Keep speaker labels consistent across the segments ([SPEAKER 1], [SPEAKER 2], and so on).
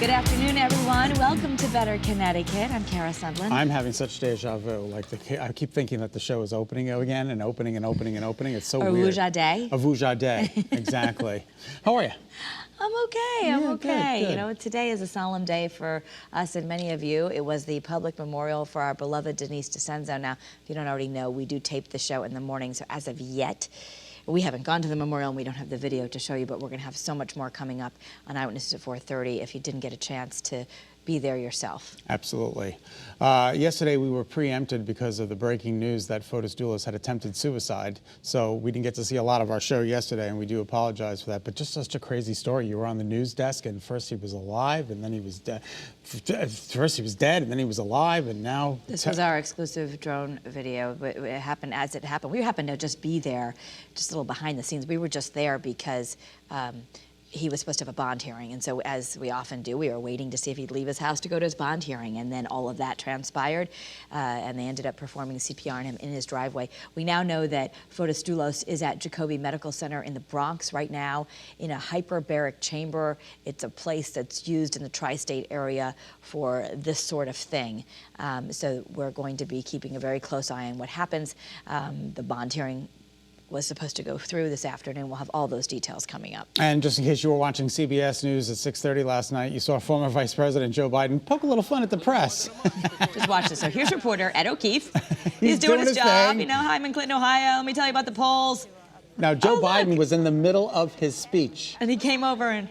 [SPEAKER 1] Good afternoon, everyone. Welcome to Better Connecticut. I'm Kara Sundlin.
[SPEAKER 2] I'm having such deja vu. Like I keep thinking that the show is opening again and opening and opening and opening. It's so weird.
[SPEAKER 1] Day.
[SPEAKER 2] A Vuja Day. Exactly. How are you?
[SPEAKER 1] I'm okay. I'm okay.
[SPEAKER 2] Good.
[SPEAKER 1] You know, today is a solemn day for us and many of you. It was the public memorial for our beloved Denise DAscenzo. Now, if you don't already know, we do tape the show in the morning, so as of yet, we haven't gone to the memorial and we don't have the video to show you, but we're going to have so much more coming up on Eyewitnesses at 4:30 if you didn't get a chance to be there yourself.
[SPEAKER 2] Absolutely. Yesterday we were preempted because of the breaking news that Bidens Photobomb had attempted suicide. So we didn't get to see a lot of our show yesterday, and we do apologize for that. But just such a crazy story. You were on the news desk, and first he was alive, and then he was dead. First he was dead, and then he was alive, and now...
[SPEAKER 1] This was our exclusive drone video. It happened as it happened. We happened to just be there, just a little behind the scenes. We were just there because he was supposed to have a bond hearing, and so as we often do, we were waiting to see if he'd leave his house to go to his bond hearing, and then all of that transpired, and they ended up performing CPR on him in his driveway. We now know that Bidens is at Jacobi Medical Center in the Bronx right now in a hyperbaric chamber. It's a place that's used in the tri-state area for this sort of thing. So we're going to be keeping a very close eye on what happens. The bond hearing was supposed to go through this afternoon. We'll have all those details coming up.
[SPEAKER 2] And just in case you were watching CBS News at 6:30 last night, you saw former Vice President Joe Biden poke a little fun at the press.
[SPEAKER 1] Just watch this. So here's reporter Ed O'Keefe. He's doing his job.
[SPEAKER 2] Thing.
[SPEAKER 1] You know, I'm in Clinton, Ohio. Let me tell you about the polls.
[SPEAKER 2] Now, Joe Biden was in the middle of his speech.
[SPEAKER 1] And he came over and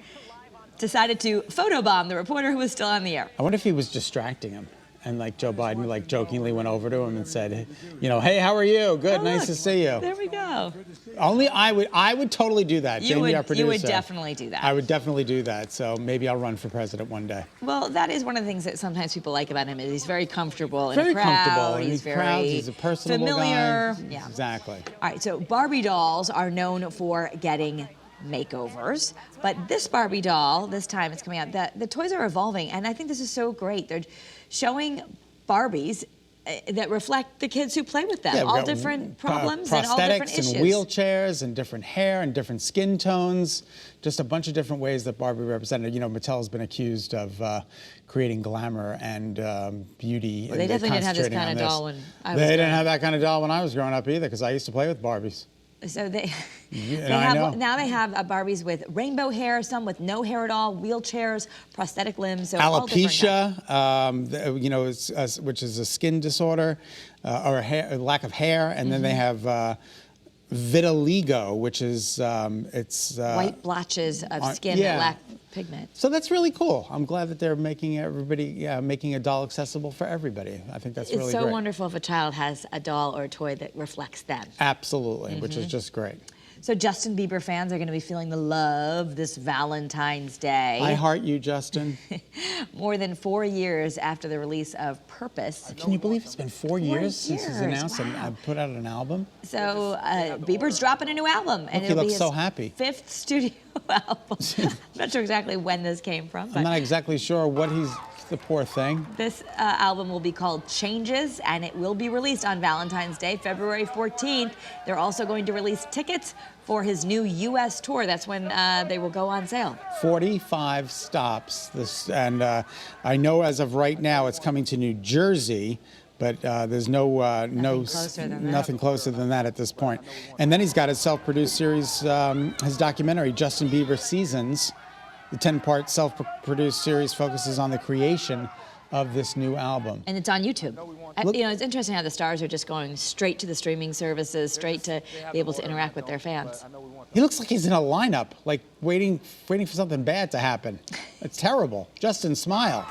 [SPEAKER 1] decided to photobomb the reporter who was still on the air.
[SPEAKER 2] I wonder if he was distracting him. And like Joe Biden, like jokingly went over to him and said, you know, hey, how are you? Good, nice to see you.
[SPEAKER 1] There we go.
[SPEAKER 2] Only I would totally do that. Jamie, our producer.
[SPEAKER 1] You would definitely do that.
[SPEAKER 2] I would definitely do that. So maybe I'll run for president one day.
[SPEAKER 1] Well, that is one of the things that sometimes people like about him is he's very comfortable in
[SPEAKER 2] very
[SPEAKER 1] a crowd.
[SPEAKER 2] Comfortable.
[SPEAKER 1] He's very
[SPEAKER 2] he's a personable
[SPEAKER 1] familiar.
[SPEAKER 2] guy.
[SPEAKER 1] Yeah.
[SPEAKER 2] Exactly.
[SPEAKER 1] All right, so Barbie dolls are known for getting makeovers, but this Barbie doll, this time it's coming out, the toys are evolving, and I think this is so great. They're showing Barbies that reflect the kids who play with them,
[SPEAKER 2] yeah,
[SPEAKER 1] all different problems and all different issues.
[SPEAKER 2] Prosthetics and wheelchairs and different hair and different skin tones, just a bunch of different ways that Barbie represented. You know, Mattel's been accused of creating glamour and beauty.
[SPEAKER 1] Well, they definitely didn't have this kind of doll when I was
[SPEAKER 2] They didn't have that kind of doll when I was growing up either, because I used to play with Barbies.
[SPEAKER 1] So now they have Barbies with rainbow hair, some with no hair at all, wheelchairs, prosthetic limbs. So
[SPEAKER 2] alopecia, you know, which is a skin disorder or a lack of hair, and then they have vitiligo, which is
[SPEAKER 1] white blotches of skin that lack pigment.
[SPEAKER 2] So that's really cool. I'm glad that they're making making a doll accessible for everybody. I think that's really great.
[SPEAKER 1] It's so wonderful if a child has a doll or a toy that reflects them.
[SPEAKER 2] Absolutely, which is just great.
[SPEAKER 1] So Justin Bieber fans are going to be feeling the love this Valentine's Day.
[SPEAKER 2] I heart you, Justin.
[SPEAKER 1] More than 4 years after the release of Purpose.
[SPEAKER 2] Can you believe it's been 4 years since he's announced and put out an album?
[SPEAKER 1] So Bieber's dropping a new album, and
[SPEAKER 2] it'll be his
[SPEAKER 1] so
[SPEAKER 2] happy.
[SPEAKER 1] 5th studio album. I'm not sure exactly when this came from. But
[SPEAKER 2] I'm not exactly sure what the poor thing.
[SPEAKER 1] This album will be called Changes, and it will be released on Valentine's Day, February 14th. They're also going to release tickets for his new U.S. tour. That's when they will go on sale.
[SPEAKER 2] 45 stops. And I know as of right now it's coming to New Jersey, but there's nothing closer than that at this point. And then he's got his self-produced series, his documentary, Justin Bieber Seasons. The 10-part self-produced series focuses on the creation of this new album.
[SPEAKER 1] And it's on YouTube. You know, it's interesting how the stars are just going straight to the streaming services, straight to be able to interact with their fans.
[SPEAKER 2] He looks like he's in a lineup, like waiting for something bad to happen. It's terrible. Justin, smile.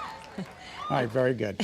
[SPEAKER 2] All right, very good.